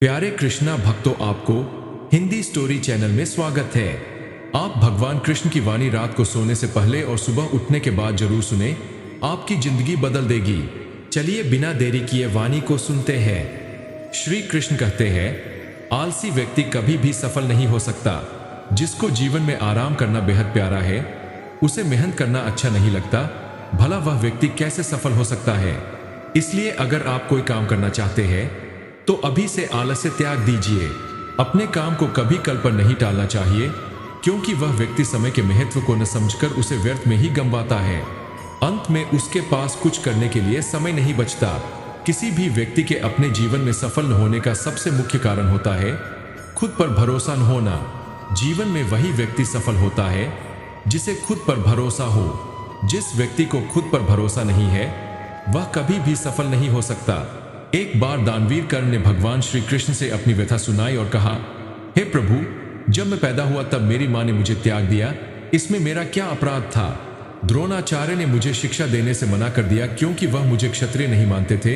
प्यारे कृष्णा भक्तों, आपको हिंदी स्टोरी चैनल में स्वागत है। आप भगवान कृष्ण की वाणी रात को सोने से पहले और सुबह उठने के बाद जरूर सुने, आपकी जिंदगी बदल देगी। चलिए बिना देरी किए वाणी को सुनते हैं। श्री कृष्ण कहते हैं, आलसी व्यक्ति कभी भी सफल नहीं हो सकता। जिसको जीवन में आराम करना बेहद प्यारा है, उसे मेहनत करना अच्छा नहीं लगता, भला वह व्यक्ति कैसे सफल हो सकता है। इसलिए अगर आप कोई काम करना चाहते हैं तो अभी से आलस्य त्याग दीजिए। अपने काम को कभी कल पर नहीं टालना चाहिए, क्योंकि वह व्यक्ति समय के महत्व को न समझकर उसे व्यर्थ में ही गंवाता है। अंत में उसके पास कुछ करने के लिए समय नहीं बचता। किसी भी व्यक्ति के अपने जीवन में सफल न होने का सबसे मुख्य कारण होता है खुद पर भरोसा न होना। जीवन में वही व्यक्ति सफल होता है जिसे खुद पर भरोसा हो। जिस व्यक्ति को खुद पर भरोसा नहीं है, वह कभी भी सफल नहीं हो सकता। एक बार दानवीर कर्ण ने भगवान श्री कृष्ण से अपनी व्यथा सुनाई और कहा, हे प्रभु, जब मैं पैदा हुआ तब मेरी माँ ने मुझे त्याग दिया। इसमें मेरा क्या अपराध था? द्रोणाचार्य ने मुझे शिक्षा देने से मना कर दिया क्योंकि वह मुझे क्षत्रिय नहीं मानते थे।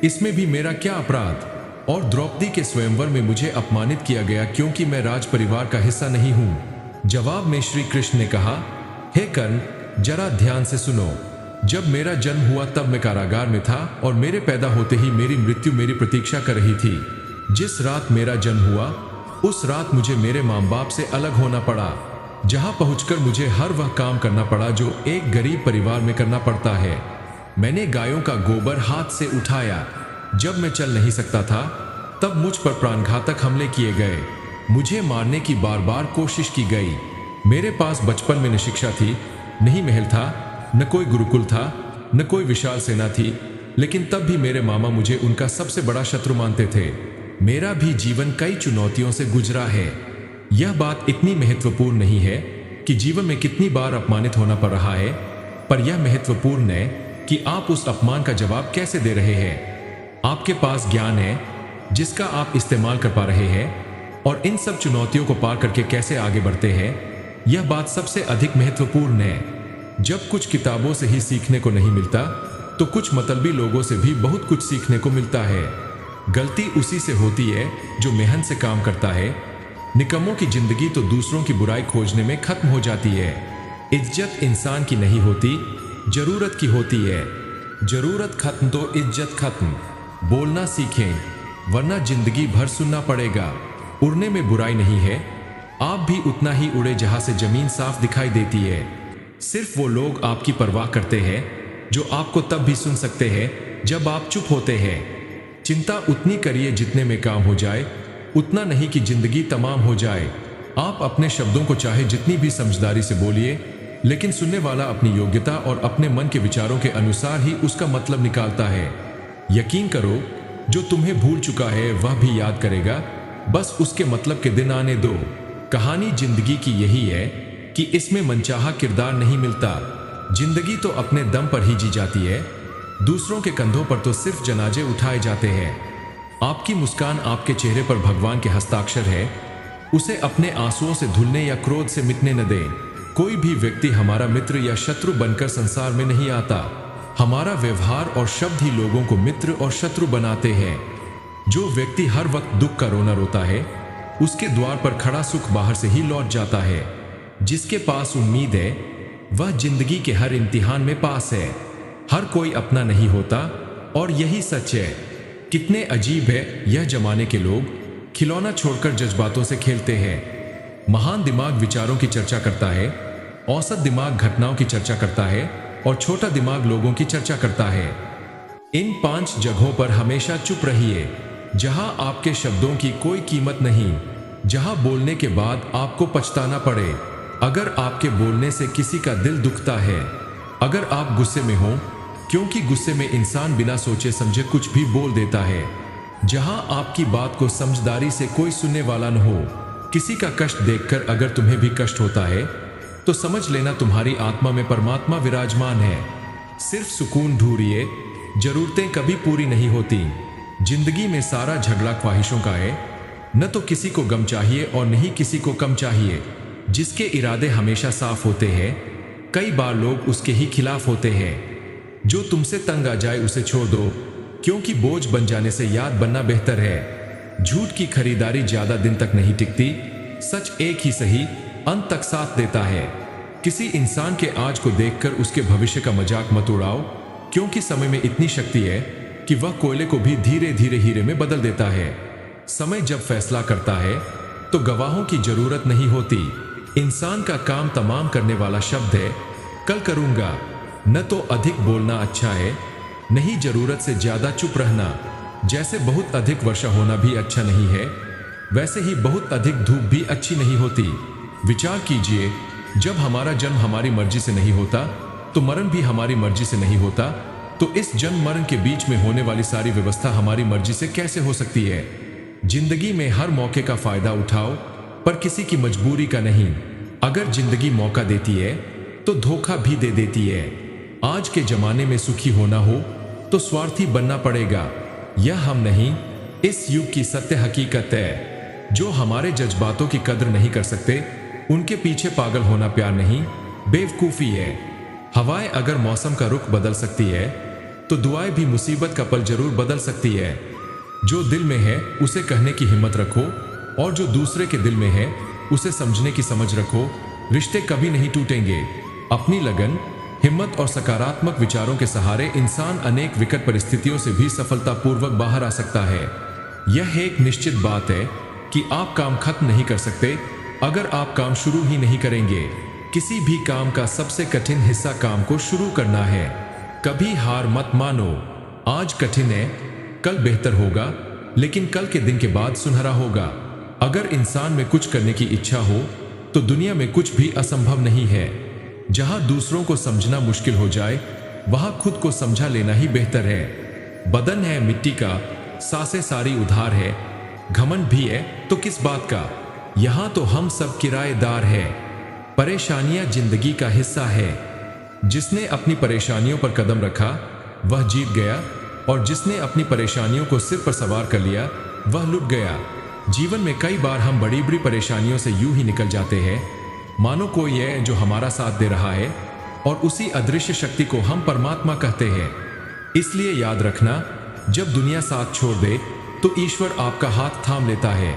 इसमें भी मेरा क्या अपराध? और द्रौपदी के स्वयंवर में मुझे अपमानित किया गया क्योंकि मैं राज परिवार का हिस्सा नहीं हूँ। जवाब में श्री कृष्ण ने कहा, हे कर्ण, जरा ध्यान से सुनो। जब मेरा जन्म हुआ तब मैं कारागार में था और मेरे पैदा होते ही मेरी मृत्यु मेरी प्रतीक्षा कर रही थी। जिस रात मेरा जन्म हुआ, उस रात मुझे मेरे माँ बाप से अलग होना पड़ा, जहाँ पहुंचकर मुझे हर वह काम करना पड़ा जो एक गरीब परिवार में करना पड़ता है। मैंने गायों का गोबर हाथ से उठाया। जब मैं चल नहीं सकता था, तब मुझ पर प्राणघातक हमले किए गए। मुझे मारने की बार बार कोशिश की गई। मेरे पास बचपन में न शिक्षा थी, नहीं महल था, न कोई गुरुकुल था, न कोई विशाल सेना थी, लेकिन तब भी मेरे मामा मुझे उनका सबसे बड़ा शत्रु मानते थे। मेरा भी जीवन कई चुनौतियों से गुजरा है। यह बात इतनी महत्वपूर्ण नहीं है कि जीवन में कितनी बार अपमानित होना पड़ रहा है, पर यह महत्वपूर्ण है कि आप उस अपमान का जवाब कैसे दे रहे हैं। आपके पास ज्ञान है जिसका आप इस्तेमाल कर पा रहे हैं, और इन सब चुनौतियों को पार करके कैसे आगे बढ़ते हैं, यह बात सबसे अधिक महत्वपूर्ण है। जब कुछ किताबों से ही सीखने को नहीं मिलता, तो कुछ मतलबी लोगों से भी बहुत कुछ सीखने को मिलता है। गलती उसी से होती है जो मेहनत से काम करता है। निकम्मों की जिंदगी तो दूसरों की बुराई खोजने में खत्म हो जाती है। इज्जत इंसान की नहीं होती, जरूरत की होती है। जरूरत खत्म तो इज्जत खत्म। बोलना सीखें, वरना जिंदगी भर सुनना पड़ेगा। उड़ने में बुराई नहीं है, आप भी उतना ही उड़े जहां से जमीन साफ दिखाई देती है। सिर्फ वो लोग आपकी परवाह करते हैं जो आपको तब भी सुन सकते हैं जब आप चुप होते हैं। चिंता उतनी करिए जितने में काम हो जाए, उतना नहीं कि जिंदगी तमाम हो जाए। आप अपने शब्दों को चाहे जितनी भी समझदारी से बोलिए, लेकिन सुनने वाला अपनी योग्यता और अपने मन के विचारों के अनुसार ही उसका मतलब निकालता है। यकीन करो, जो तुम्हें भूल चुका है वह भी याद करेगा, बस उसके मतलब के दिन आने दो। कहानी जिंदगी की यही है कि इसमें मनचाहा किरदार नहीं मिलता। जिंदगी तो अपने दम पर ही जी जाती है। दूसरों के कंधों पर तो सिर्फ जनाजे उठाए जाते हैं। आपकी मुस्कान आपके चेहरे पर भगवान के हस्ताक्षर है। उसे अपने आंसुओं से धुलने या क्रोध से मिटने न दें। कोई भी व्यक्ति हमारा मित्र या शत्रु बनकर संसार में नहीं आता। हमारा व्यवहार और शब्द ही लोगों को मित्र और शत्रु बनाते हैं। जो व्यक्ति हर वक्त दुख का रोना रोता है, उसके द्वार पर खड़ा सुख बाहर से ही लौट जाता है। जिसके पास उम्मीद है, वह जिंदगी के हर इम्तिहान में पास है। हर कोई अपना नहीं होता, और यही सच है। कितने अजीब है यह जमाने के लोग, खिलौना छोड़कर जज्बातों से खेलते हैं। महान दिमाग विचारों की चर्चा करता है, औसत दिमाग घटनाओं की चर्चा करता है, और छोटा दिमाग लोगों की चर्चा करता है। इन 5 जगहों पर हमेशा चुप रहिए, जहां आपके शब्दों की कोई कीमत नहीं, जहां बोलने के बाद आपको पछताना पड़े। अगर आपके बोलने से किसी का दिल दुखता है, अगर आप गुस्से में हो, क्योंकि गुस्से में इंसान बिना सोचे समझे कुछ भी बोल देता है, जहां आपकी बात को समझदारी से कोई सुनने वाला न हो, किसी का कष्ट देखकर अगर तुम्हें भी कष्ट होता है, तो समझ लेना तुम्हारी आत्मा में परमात्मा विराजमान है। सिर्फ सुकून ढूंढिए, जरूरतें कभी पूरी नहीं होती। जिंदगी में सारा झगड़ा ख्वाहिशों का है। न तो किसी को गम चाहिए और न ही किसी को कम चाहिए। जिसके इरादे हमेशा साफ होते हैं, कई बार लोग उसके ही खिलाफ होते हैं। जो तुमसे तंग आ जाए उसे छोड़ दो, क्योंकि बोझ बन जाने से याद बनना बेहतर है। झूठ की खरीदारी ज्यादा दिन तक नहीं टिकती, सच एक ही सही अंत तक साथ देता है। किसी इंसान के आज को देखकर उसके भविष्य का मजाक मत उड़ाओ, क्योंकि समय में इतनी शक्ति है कि वह कोयले को भी धीरे धीरे हीरे में बदल देता है। समय जब फैसला करता है तो गवाहों की जरूरत नहीं होती। इंसान का काम तमाम करने वाला शब्द है कल करूंगा। न तो अधिक बोलना अच्छा है, नहीं जरूरत से ज्यादा चुप रहना। जैसे बहुत अधिक वर्षा होना भी अच्छा नहीं है, वैसे ही बहुत अधिक धूप भी अच्छी नहीं होती। विचार कीजिए, जब हमारा जन्म हमारी मर्जी से नहीं होता तो मरण भी हमारी मर्जी से नहीं होता, तो इस जन्म मरण के बीच में होने वाली सारी व्यवस्था हमारी मर्जी से कैसे हो सकती है। जिंदगी में हर मौके का फायदा उठाओ, पर किसी की मजबूरी का नहीं। अगर जिंदगी मौका देती है तो धोखा भी दे देती है। आज के जमाने में सुखी होना हो तो स्वार्थी बनना पड़ेगा। यह हम नहीं, इस युग की सत्य हकीकत है। जो हमारे जज्बातों की कद्र नहीं कर सकते, उनके पीछे पागल होना प्यार नहीं, बेवकूफी है। हवाएं अगर मौसम का रुख बदल सकती है तो दुआएं भी मुसीबत का पल जरूर बदल सकती है। जो दिल में है उसे कहने की हिम्मत रखो, और जो दूसरे के दिल में है उसे समझने की समझ रखो। रिश्ते कभी नहीं टूटेंगे। अपनी लगन, हिम्मत और सकारात्मक विचारों के सहारे इंसान अनेक विकट परिस्थितियों से भी सफलतापूर्वक बाहर आ सकता है। यह एक निश्चित बात है कि आप काम खत्म नहीं कर सकते अगर आप काम शुरू ही नहीं करेंगे। किसी भी काम का सबसे कठिन हिस्सा काम को शुरू करना है। कभी हार मत मानो। आज कठिन है, कल बेहतर होगा, लेकिन कल के दिन के बाद सुनहरा होगा। अगर इंसान में कुछ करने की इच्छा हो तो दुनिया में कुछ भी असंभव नहीं है। जहां दूसरों को समझना मुश्किल हो जाए, वहां खुद को समझा लेना ही बेहतर है। बदन है मिट्टी का, सांसें सारी उधार है। घमंड भी है तो किस बात का, यहां तो हम सब किराएदार हैं। परेशानियां जिंदगी का हिस्सा है। जिसने अपनी परेशानियों पर कदम रखा वह जीत गया, और जिसने अपनी परेशानियों को सिर पर सवार कर लिया वह लुट गया। जीवन में कई बार हम बड़ी बड़ी परेशानियों से यूं ही निकल जाते हैं मानो कोई है जो हमारा साथ दे रहा है, और उसी अदृश्य शक्ति को हम परमात्मा कहते हैं। इसलिए याद रखना, जब दुनिया साथ छोड़ दे तो ईश्वर आपका हाथ थाम लेता है।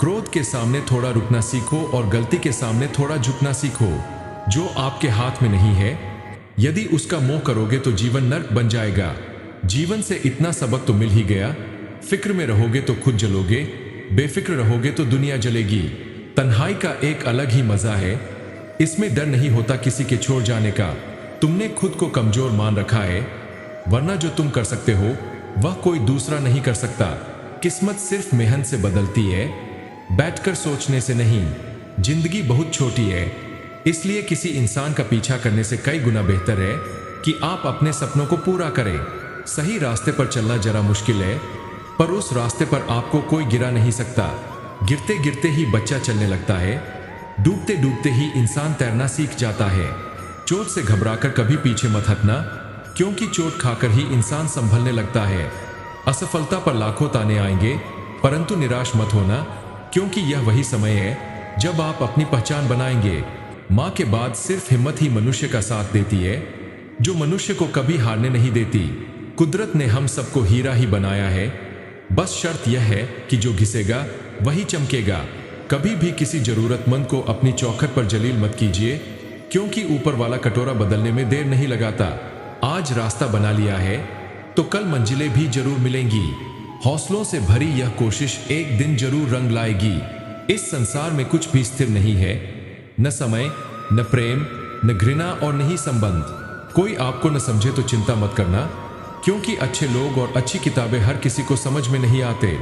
क्रोध के सामने थोड़ा रुकना सीखो और गलती के सामने थोड़ा झुकना सीखो। जो आपके हाथ में नहीं है, यदि उसका मोह करोगे तो जीवन नर्क बन जाएगा। जीवन से इतना सबक तो मिल ही गया, फिक्र में रहोगे तो खुद जलोगे, बेफिक्र रहोगे तो दुनिया जलेगी। तन्हाई का एक अलग ही मजा है, इसमें डर नहीं होता किसी के छोड़ जाने का। तुमने खुद को कमजोर मान रखा है, वरना जो तुम कर सकते हो वह कोई दूसरा नहीं कर सकता। किस्मत सिर्फ मेहनत से बदलती है, बैठकर सोचने से नहीं। जिंदगी बहुत छोटी है, इसलिए किसी इंसान का पीछा करने से कई गुना बेहतर है कि आप अपने सपनों को पूरा करें। सही रास्ते पर चलना जरा मुश्किल है, पर उस रास्ते पर आपको कोई गिरा नहीं सकता। गिरते गिरते ही बच्चा चलने लगता है, डूबते डूबते ही इंसान तैरना सीख जाता है। चोट से घबराकर कभी पीछे मत हटना, क्योंकि चोट खाकर ही इंसान संभलने लगता है। असफलता पर लाखों ताने आएंगे, परंतु निराश मत होना, क्योंकि यह वही समय है जब आप अपनी पहचान बनाएंगे। माँ के बाद सिर्फ हिम्मत ही मनुष्य का साथ देती है, जो मनुष्य को कभी हारने नहीं देती। कुदरत ने हम सबको हीरा ही बनाया है, बस शर्त यह है कि जो घिसेगा वही चमकेगा। कभी भी किसी जरूरतमंद को अपनी चौखट पर जलील मत कीजिए, क्योंकि ऊपर वाला कटोरा बदलने में देर नहीं लगाता। आज रास्ता बना लिया है तो कल मंजिलें भी जरूर मिलेंगी। हौसलों से भरी यह कोशिश एक दिन जरूर रंग लाएगी। इस संसार में कुछ भी स्थिर नहीं है, न समय, न प्रेम, न घृणा और न ही संबंध। कोई आपको न समझे तो चिंता मत करना, क्योंकि अच्छे लोग और अच्छी किताबें हर किसी को समझ में नहीं आते।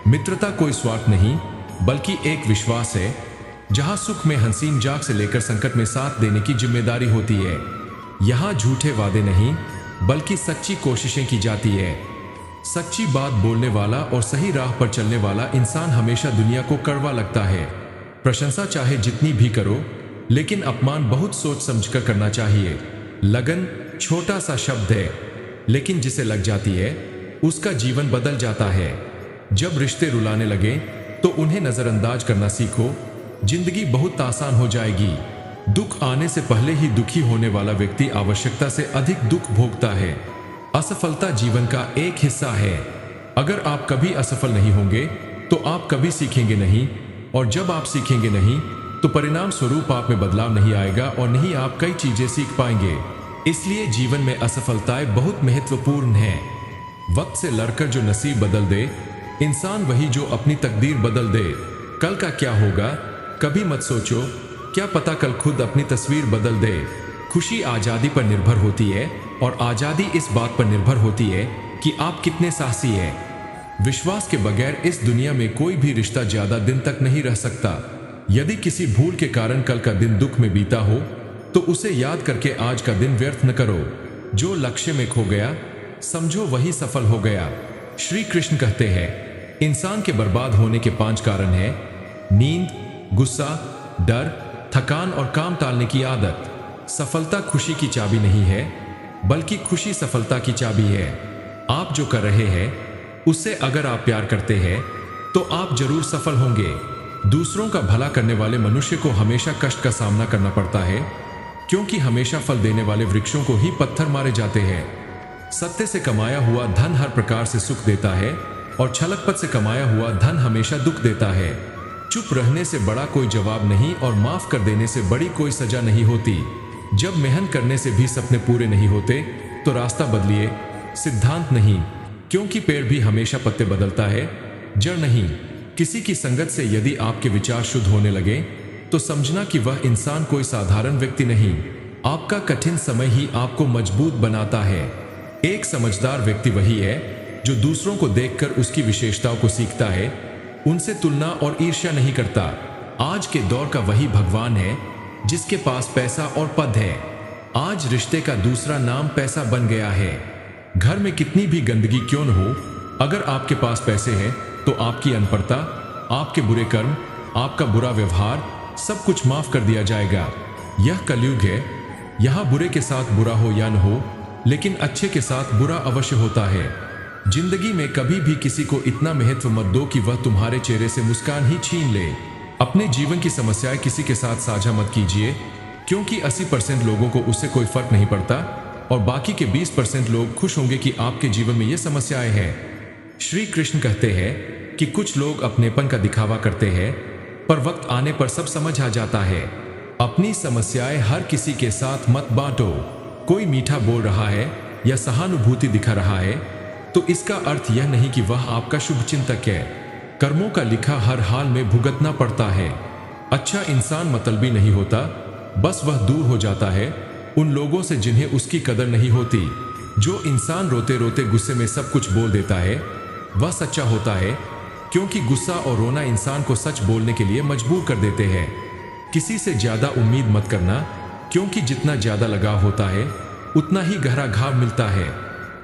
मित्रता कोई स्वार्थ नहीं, बल्कि एक विश्वास है, जहां सुख में हंसीन जाग से लेकर संकट में साथ देने की जिम्मेदारी होती है। यहाँ झूठे वादे नहीं, बल्कि सच्ची कोशिशें की जाती है। सच्ची बात बोलने वाला और सही राह पर चलने वाला इंसान हमेशा दुनिया को कड़वा लगता है। प्रशंसा चाहे जितनी भी करो, लेकिन अपमान बहुत सोच समझकर करना चाहिए। लगन छोटा सा शब्द है, लेकिन जिसे लग जाती है उसका जीवन बदल जाता है। जब रिश्ते रुलाने लगे तो उन्हें नजरअंदाज करना सीखो, जिंदगी बहुत आसान हो जाएगी। दुख आने से पहले ही दुखी होने वाला व्यक्ति आवश्यकता से अधिक दुख भोगता है। असफलता जीवन का एक हिस्सा है। अगर आप कभी असफल नहीं होंगे तो आप कभी सीखेंगे नहीं, और जब आप सीखेंगे नहीं तो परिणाम स्वरूप आप में बदलाव नहीं आएगा और नहीं आप कई चीजें सीख पाएंगे। इसलिए जीवन में असफलताएं बहुत महत्वपूर्ण हैं। वक्त से लड़कर जो नसीब बदल दे, इंसान वही जो अपनी तकदीर बदल दे। कल का क्या होगा कभी मत सोचो, क्या पता कल खुद अपनी तस्वीर बदल दे। खुशी आजादी पर निर्भर होती है और आजादी इस बात पर निर्भर होती है कि आप कितने साहसी हैं। विश्वास के बगैर इस दुनिया में कोई भी रिश्ता ज्यादा दिन तक नहीं रह सकता। यदि किसी भूल के कारण कल का दिन दुख में बीता हो तो उसे याद करके आज का दिन व्यर्थ न करो। जो लक्ष्य में खो गया समझो वही सफल हो गया। श्री कृष्ण कहते हैं इंसान के बर्बाद होने के 5 कारण हैं: नींद, गुस्सा, डर, थकान और काम टालने की आदत। सफलता खुशी की चाबी नहीं है, बल्कि खुशी सफलता की चाबी है। आप जो कर रहे हैं उससे अगर आप प्यार करते हैं तो आप जरूर सफल होंगे। दूसरों का भला करने वाले मनुष्य को हमेशा कष्ट का सामना करना पड़ता है, क्योंकि हमेशा फल देने वाले वृक्षों को ही पत्थर मारे जाते हैं। सत्य से कमाया हुआ धन हर प्रकार से सुख देता है और छलकपट से कमाया हुआ धन हमेशा दुख देता है। चुप रहने से बड़ा कोई जवाब नहीं और माफ कर देने से बड़ी कोई सजा नहीं होती। जब मेहनत करने से भी सपने पूरे नहीं होते तो रास्ता बदलिए, सिद्धांत नहीं, क्योंकि पेड़ भी हमेशा पत्ते बदलता है, जड़ नहीं। किसी की संगत से यदि आपके विचार शुद्ध होने लगे तो समझना कि वह इंसान कोई साधारण व्यक्ति नहीं। आपका कठिन समय ही आपको मजबूत बनाता है। एक समझदार व्यक्ति वही है जो दूसरों को देखकर उसकी विशेषताओं को सीखता है, उनसे तुलना और ईर्ष्या नहीं करता। आज के दौर का वही भगवान है जिसके पास पैसा और पद है। आज रिश्ते का दूसरा नाम पैसा बन गया है। घर में कितनी भी गंदगी क्यों न हो, अगर आपके पास पैसे हैं तो आपकी अनपढ़ता, आपके बुरे कर्म, आपका बुरा व्यवहार सब कुछ माफ कर दिया जाएगा। यह कलयुग है। यहाँ बुरे के साथ बुरा हो या न हो, लेकिन अच्छे के साथ बुरा अवश्य होता है। जिंदगी में कभी भी किसी को इतना महत्व मत दो कि वह तुम्हारे चेहरे से मुस्कान ही छीन ले। अपने जीवन की समस्याएं किसी के साथ साझा मत कीजिए, क्योंकि 80% लोगों को उससे कोई फर्क नहीं पड़ता और बाकी के 20% लोग खुश होंगे कि आपके जीवन में ये समस्याएं हैं। श्री कृष्ण कहते हैं कि कुछ लोग अपनेपन का दिखावा करते हैं, पर वक्त आने पर सब समझ आ जाता है। अपनी समस्याएं हर किसी के साथ मत बांटो। कोई मीठा बोल रहा है या सहानुभूति दिखा रहा है तो इसका अर्थ यह नहीं कि वह आपका शुभ चिंतक है। कर्मों का लिखा हर हाल में भुगतना पड़ता है। अच्छा इंसान मतलबी नहीं होता, बस वह दूर हो जाता है उन लोगों से जिन्हें उसकी कदर नहीं होती। जो इंसान रोते रोते गुस्से में सब कुछ बोल देता है वह सच्चा होता है, क्योंकि गुस्सा और रोना इंसान को सच बोलने के लिए मजबूर कर देते हैं। किसी से ज्यादा उम्मीद मत करना, क्योंकि जितना ज्यादा लगाव होता है उतना ही गहरा घाव मिलता है।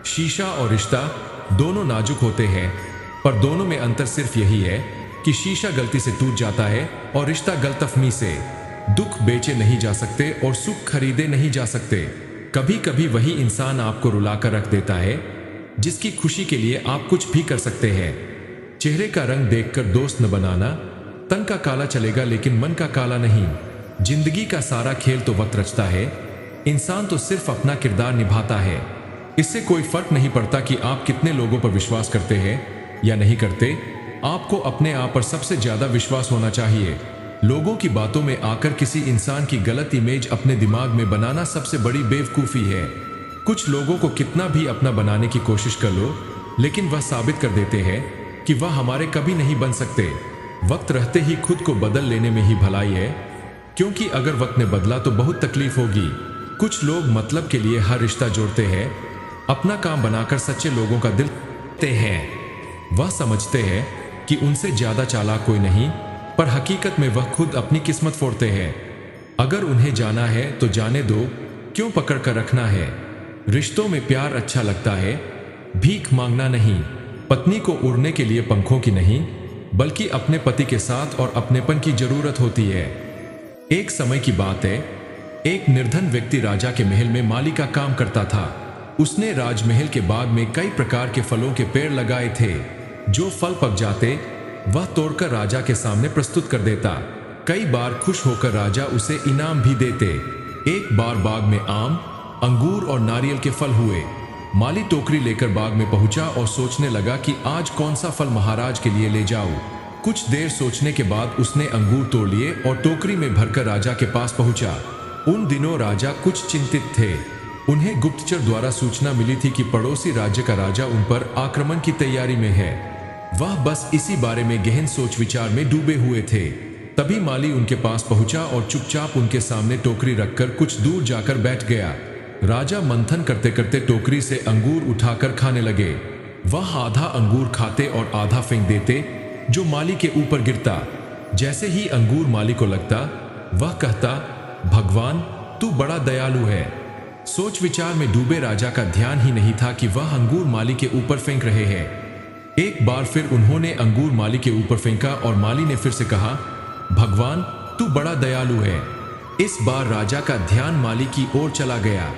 शीशा और रिश्ता दोनों नाजुक होते हैं, पर दोनों में अंतर सिर्फ यही है कि शीशा गलती से टूट जाता है और रिश्ता गलतफहमी से। दुख बेचे नहीं जा सकते और सुख खरीदे नहीं जा सकते। कभी कभी वही इंसान आपको रुलाकर रख देता है जिसकी खुशी के लिए आप कुछ भी कर सकते हैं। चेहरे का रंग देखकर दोस्त न बनाना। तन का काला चलेगा लेकिन मन का काला नहीं। जिंदगी का सारा खेल तो वक्त रचता है, इंसान तो सिर्फ अपना किरदार निभाता है। इससे कोई फर्क नहीं पड़ता कि आप कितने लोगों पर विश्वास करते हैं या नहीं करते। आपको अपने आप पर सबसे ज्यादा विश्वास होना चाहिए। लोगों की बातों में आकर किसी इंसान की गलत इमेज अपने दिमाग में बनाना सबसे बड़ी बेवकूफ़ी है। कुछ लोगों को कितना भी अपना बनाने की कोशिश कर लो, लेकिन वह साबित कर देते हैं कि वह हमारे कभी नहीं बन सकते। वक्त रहते ही खुद को बदल लेने में ही भलाई है, क्योंकि अगर वक्त ने बदला तो बहुत तकलीफ होगी। कुछ लोग मतलब के लिए हर रिश्ता जोड़ते हैं, अपना काम बनाकर सच्चे लोगों का दिल जीतते हैं। वह समझते हैं कि उनसे ज्यादा चालाक कोई नहीं, पर हकीकत में वह खुद अपनी किस्मत फोड़ते हैं। अगर उन्हें जाना है तो जाने दो, क्यों पकड़ कर रखना है। रिश्तों में प्यार अच्छा लगता है, भीख मांगना नहीं। पत्नी को उड़ने के लिए पंखों की नहीं, बल्कि अपने पति के साथ और अपनेपन की जरूरत होती है। एक समय की बात है, एक निर्धन व्यक्ति राजा के महल में माली का काम करता था। उसने राजमहल के बाग में कई प्रकार के फलों के पेड़ लगाए थे। जो फल पक जाते वह तोड़कर राजा के सामने प्रस्तुत कर देता। कई बार खुश होकर राजा उसे इनाम भी देते। एक बार बाग में आम, अंगूर और नारियल के फल हुए। माली टोकरी लेकर बाग में पहुंचा और सोचने लगा कि आज कौन सा फल महाराज के लिए ले जाऊं। कुछ देर सोचने के बाद उसने अंगूर तोड़ लिए और टोकरी में भरकर राजा के पास पहुंचा। उन दिनों राजा कुछ चिंतित थे। उन्हें गुप्तचर द्वारा सूचना मिली थी कि पड़ोसी राज्य का राजा उन पर आक्रमण की तैयारी में है। वह बस इसी बारे में गहन सोच विचार में डूबे हुए थे। तभी माली उनके पास पहुंचा और चुपचाप उनके सामने टोकरी रखकर कुछ दूर जाकर बैठ गया। राजा मंथन करते करते टोकरी से अंगूर उठाकर खाने लगे। वह आधा अंगूर खाते और आधा फेंक देते, जो माली के ऊपर गिरता। जैसे ही अंगूर माली को लगता, वह कहता, भगवान तू बड़ा दयालु है। सोच विचार में डूबे राजा का ध्यान ही नहीं था कि वह अंगूर माली के ऊपर फेंक रहे हैं। एक बार फिर उन्होंने अंगूर माली के ऊपर फेंका और माली ने फिर से कहा, भगवान तू बड़ा दयालु है। इस बार राजा का ध्यान माली की ओर चला गया।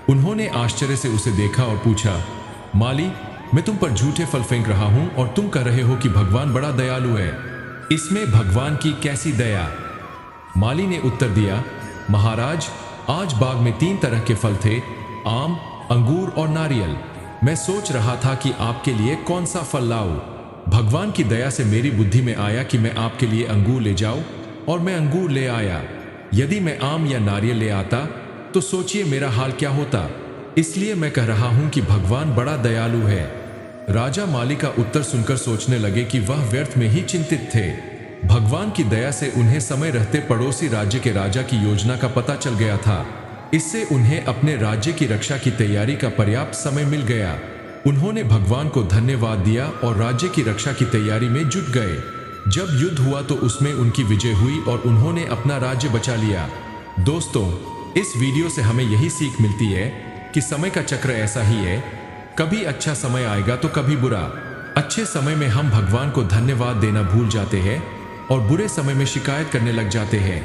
उन्होंने आश्चर्य से उसे देखा और पूछा, माली मैं तुम पर झूठे फल फेंक रहा हूं और तुम कह रहे हो कि भगवान बड़ा दयालु है। इसमें भगवान की कैसी दया? माली ने उत्तर दिया, महाराज आज बाग में 3 तरह के फल थे, आम, अंगूर और नारियल। मैं सोच रहा था कि आपके लिए कौन सा फल लाऊं। भगवान की दया से मेरी बुद्धि में आया कि मैं आपके लिए अंगूर ले जाऊं और मैं अंगूर ले आया। यदि मैं आम या नारियल ले आता तो सोचिए मेरा हाल क्या होता। इसलिए मैं कह रहा हूं कि भगवान बड़ा दयालु है। राजा माली का उत्तर सुनकर सोचने लगे कि वह व्यर्थ में ही चिंतित थे। भगवान की दया से उन्हें समय रहते पड़ोसी राज्य के राजा की योजना का पता चल गया था। इससे उन्हें अपने राज्य की रक्षा की तैयारी का पर्याप्त समय मिल गया। उन्होंने भगवान को धन्यवाद दिया और राज्य की रक्षा की तैयारी में जुट गए। जब युद्ध हुआ तो उसमें उनकी विजय हुई और उन्होंने अपना राज्य बचा लिया। दोस्तों, इस वीडियो से हमें यही सीख मिलती है कि समय का चक्र ऐसा ही है, कभी अच्छा समय आएगा तो कभी बुरा। अच्छे समय में हम भगवान को धन्यवाद देना भूल जाते हैं और बुरे समय में शिकायत करने लग जाते हैं,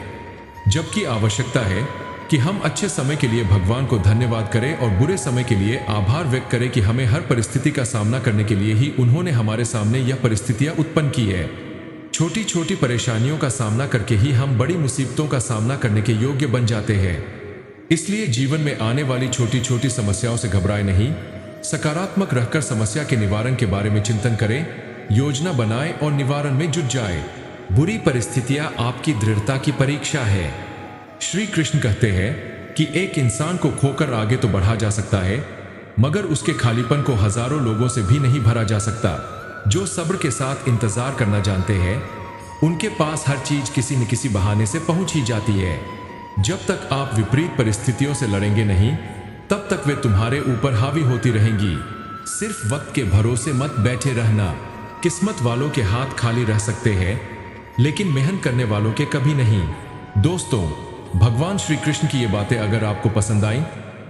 जबकि आवश्यकता है कि हम अच्छे समय के लिए भगवान को धन्यवाद करें और बुरे समय के लिए आभार व्यक्त करें कि हमें हर परिस्थिति का सामना करने के लिए ही उन्होंने हमारे सामने यह परिस्थितियां उत्पन्न की है। छोटी छोटी परेशानियों का सामना करके ही हम बड़ी मुसीबतों का सामना करने के योग्य बन जाते हैं। इसलिए जीवन में आने वाली छोटी छोटी समस्याओं से घबराए नहीं, सकारात्मक रहकर समस्या के निवारण के बारे में चिंतन करें, योजना बनाएं और निवारण में जुट जाएं। बुरी परिस्थितियां आपकी दृढ़ता की परीक्षा है। श्री कृष्ण कहते हैं कि एक इंसान को खोकर आगे तो बढ़ा जा सकता है, मगर उसके खालीपन को हजारों लोगों से भी नहीं भरा जा सकता। जो सब्र के साथ इंतजार करना जानते हैं, उनके पास हर चीज किसी न किसी बहाने से पहुंच ही जाती है। जब तक आप विपरीत परिस्थितियों से लड़ेंगे नहीं, तब तक वे तुम्हारे ऊपर हावी होती रहेंगी। सिर्फ वक्त के भरोसे मत बैठे रहना। किस्मत वालों के हाथ खाली रह सकते हैं, लेकिन मेहनत करने वालों के कभी नहीं। दोस्तों, भगवान श्री कृष्ण की ये बातें अगर आपको पसंद आई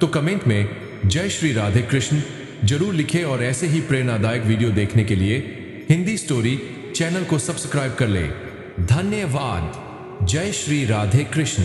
तो कमेंट में जय श्री राधे कृष्ण जरूर लिखें और ऐसे ही प्रेरणादायक वीडियो देखने के लिए हिंदी स्टोरी चैनल को सब्सक्राइब कर लें। धन्यवाद। जय श्री राधे कृष्ण।